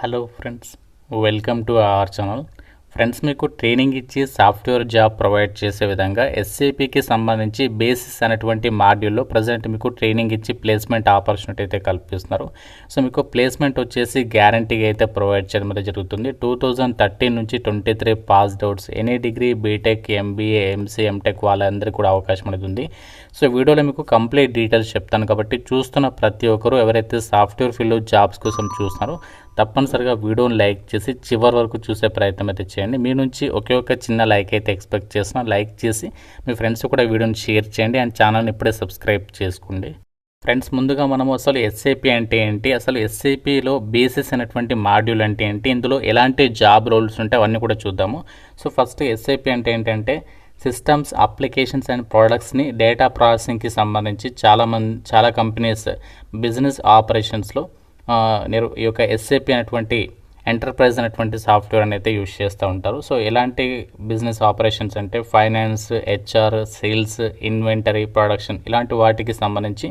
Hello friends, welcome to our channel. Friends, మీకు training ఇచ్చి software job provide చేసే విధంగా ఎస్ఏపికి సంబంధించి బేసిస్ అనేటువంటి మాడ్యూల్లో ప్రజెంట్ మీకు ట్రైనింగ్ ఇచ్చి ప్లేస్మెంట్ ఆపర్చునిటీ అయితే కల్పిస్తున్నారు. సో మీకు ప్లేస్మెంట్ వచ్చేసి గ్యారంటీగా అయితే ప్రొవైడ్ చేయడం అయితే జరుగుతుంది. 2013 నుంచి 23 passed outs any degree BTech, MBA, MC, MTech వాళ్ళందరికీ కూడా అవకాశం అనేది ఉంది. సో వీడియోలో మీకు కంప్లీట్ డీటెయిల్స్ చెప్తాను కాబట్టి చూస్తున్న ప్రతి ఒక్కరు ఎవరైతే సాఫ్ట్వేర్ ఫీల్డ్ జాబ్స్ కోసం చూస్తున్నారో తప్పనిసరిగా వీడియోని లైక్ చేసి చివరి వరకు చూసే ప్రయత్నం అయితే చేయండి. మీ నుంచి ఒకే ఒక చిన్న లైక్ అయితే ఎక్స్పెక్ట్ చేస్తున్నా. లైక్ చేసి మీ ఫ్రెండ్స్ కూడా వీడియోని షేర్ చేయండి అండ్ ఛానల్ని ఇప్పుడే సబ్స్క్రైబ్ చేసుకోండి. ఫ్రెండ్స్, ముందుగా మనము అసలు ఎస్ఏపి అంటే ఏంటి, అసలు ఎస్ఏపిలో బేసిస్ అనేటువంటి మాడ్యూల్ అంటే ఏంటి, ఇందులో ఎలాంటి జాబ్ రోల్స్ ఉంటాయి అవన్నీ కూడా చూద్దాము. సో ఫస్ట్ ఎస్ఏపి అంటే ఏంటంటే సిస్టమ్స్, అప్లికేషన్స్ అండ్ ప్రోడక్ట్స్ని డేటా ప్రాసెసింగ్కి సంబంధించి చాలా కంపెనీస్ బిజినెస్ ఆపరేషన్స్లో ఈ యొక్క ఎస్ఏపి అనేటువంటి ఎంటర్ప్రైజ్ అనేటువంటి సాఫ్ట్వేర్ అయితే యూజ్ చేస్తూ ఉంటారు. సో ఎలాంటి బిజినెస్ ఆపరేషన్స్ అంటే finance, HR, sales, inventory, production ఇలాంటి వాటికి సంబంధించి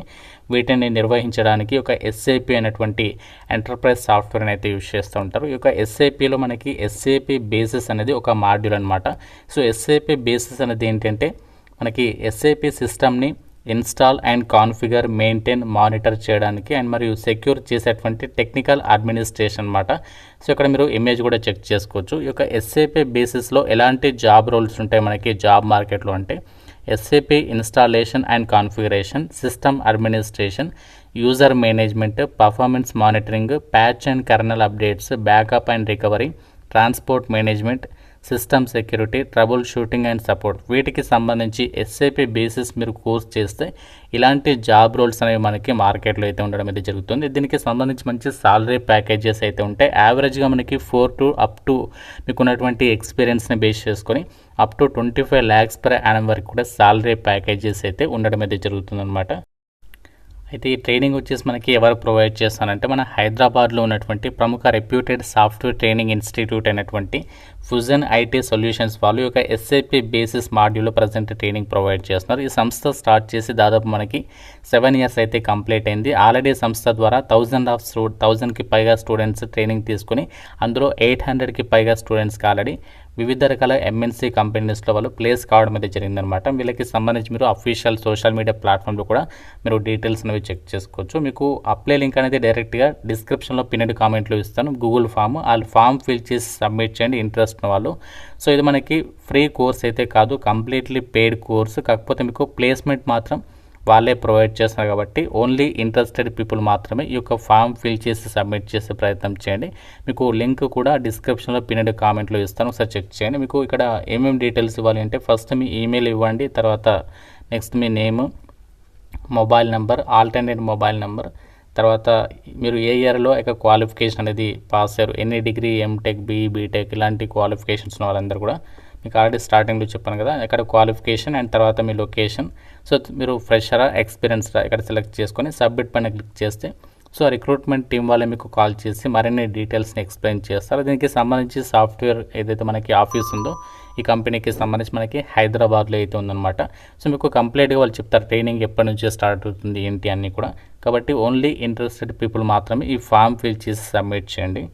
వీటిని నిర్వహించడానికి ఒక ఎస్ఏపి అనేటువంటి ఎంటర్ప్రైజ్ సాఫ్ట్వేర్ అయితే యూజ్ చేస్తూ ఉంటారు. ఈ యొక్క ఎస్ఏపిలో మనకి ఎస్ఏపి బేసిస్ అనేది ఒక మాడ్యూల్ అనమాట. సో ఎస్ఏపి బేసిస్ అనేది ఏంటంటే మనకి ఎస్ఏపి సిస్టమ్ని install and configure, maintain, monitor చేయడానికి అండ్ మరియు సెక్యూర్ చేసేటువంటి టెక్నికల్ అడ్మినిస్ట్రేషన్ అనమాట. సో ఇక్కడ మీరు ఇమేజ్ కూడా చెక్ చేసుకోవచ్చు. ఈ యొక్క ఎస్ఏపి బేసిస్లో ఎలాంటి జాబ్ రోల్స్ ఉంటాయి మనకి జాబ్ మార్కెట్లో అంటే SAP installation and configuration, system administration, user management, performance monitoring, patch and colonel updates, backup and recovery, transport management, system security, trouble shooting and support వీటికి సంబంధించి ఎస్ఏపి బేసిస్ మీరు course చేస్తే ఇలాంటి job roles అనేవి మనకి మార్కెట్లో అయితే ఉండడం అయితే జరుగుతుంది. దీనికి సంబంధించి మంచి సాలరీ ప్యాకేజెస్ అయితే ఉంటాయి. యావరేజ్గా మనకి 4 to అప్ టు మీకు ఉన్నటువంటి ఎక్స్పీరియన్స్ని బేస్ చేసుకొని up to 25 lakhs per annum వరకు కూడా సాలరీ ప్యాకేజెస్ అయితే ఉండడం అయితే జరుగుతుందన్నమాట. అయితే ఈ ట్రైనింగ్ వచ్చేసి మనకి ఎవరు ప్రొవైడ్ చేస్తానంటే మన హైదరాబాద్లో ఉన్నటువంటి ప్రముఖ రెప్యూటెడ్ సాఫ్ట్వేర్ ట్రైనింగ్ ఇన్స్టిట్యూట్ అయినటువంటి ఫుజన్ ఐటీ సొల్యూషన్స్ వాళ్ళు యొక్క ఎస్ఏపి బేసిస్ మాడ్యూల్లో ప్రజెంట్ ట్రైనింగ్ ప్రొవైడ్ చేస్తున్నారు. ఈ సంస్థ స్టార్ట్ చేసి దాదాపు మనకి 7 years అయితే కంప్లీట్ అయింది. ఆల్రెడీ సంస్థ ద్వారా 1000కి పైగా స్టూడెంట్స్ ట్రైనింగ్ తీసుకుని అందులో 800కి పైగా స్టూడెంట్స్కి ఆల్రెడీ వివిధ రకాల ఎంఎన్సీ కంపెనీస్లో వాళ్ళు ప్లేస్ కావడం అయితే జరిగిందనమాట. వీళ్ళకి సంబంధించి మీరు అఫీషియల్ సోషల్ మీడియా ప్లాట్ఫామ్లో కూడా మీరు డీటెయిల్స్ అనేవి చెక్ చేసుకోవచ్చు. మీకు అప్లై లింక్ అనేది డైరెక్ట్గా డిస్క్రిప్షన్లో పిన్నెడ్ కామెంట్లో ఇస్తాను. గూగుల్ ఫామ్, ఆ ఫామ్ ఫిల్ చేసి సబ్మిట్ చేయండి ఇంట్రెస్ట్ ఉన్న వాళ్ళు. సో ఇది మనకి ఫ్రీ కోర్స్ అయితే కాదు, కంప్లీట్లీ పెయిడ్ కోర్సు. కాకపోతే మీకు ప్లేస్మెంట్ మాత్రం వాళ్ళే ప్రొవైడ్ చేస్తున్నారు కాబట్టి ఓన్లీ ఇంట్రెస్టెడ్ పీపుల్ మాత్రమే ఈ యొక్క ఫామ్ ఫిల్ చేసి సబ్మిట్ చేసే ప్రయత్నం చేయండి. మీకు లింక్ కూడా డిస్క్రిప్షన్లో పిన్నెడ్ కామెంట్లో ఇస్తాను, ఒకసారి చెక్ చేయండి. మీకు ఇక్కడ ఏమేమి డీటెయిల్స్ ఇవ్వాలి అంటే ఫస్ట్ మీ ఈమెయిల్ ఇవ్వండి, తర్వాత నెక్స్ట్ మీ name, mobile number, alternate mobile number, తర్వాత మీరు ఏ ఇయర్లో ఇక క్వాలిఫికేషన్ అనేది పాస్ అయ్యారు, ఎన్ని డిగ్రీ, ఎంటెక్, బీటెక్ ఇలాంటి క్వాలిఫికేషన్స్ ఉన్న వాళ్ళందరూ కూడా మీకు ఆల్రెడీ స్టార్టింగ్లో చెప్పాను కదా ఇక్కడ క్వాలిఫికేషన్ అండ్ తర్వాత మీ లొకేషన్. సో మీరు ఫ్రెషరా, ఎక్స్పీరియన్స్డా ఇక్కడ సెలెక్ట్ చేసుకొని సబ్మిట్ పైన క్లిక్ చేస్తే సో రిక్రూట్మెంట్ టీం వాళ్ళే మీకు కాల్ చేసి మరిన్ని డీటెయిల్స్ని ఎక్స్ప్లెయిన్ చేస్తారు. దీనికి సంబంధించి సాఫ్ట్వేర్ ఏదైతే మనకి ఆఫీస్ ఉందో ఈ కంపెనీకి సంబంధించి మనకి హైదరాబాద్లో అయితే ఉందన్నమాట. సో మీకు కంప్లీట్గా వాళ్ళు చెప్తారు ట్రైనింగ్ ఎప్పటి నుంచి స్టార్ట్ అవుతుంది ఏంటి అన్నీ కూడా. కాబట్టి ఓన్లీ ఇంట్రెస్టెడ్ పీపుల్ మాత్రమే ఈ ఫామ్ ఫిల్ చేసి సబ్మిట్ చేయండి.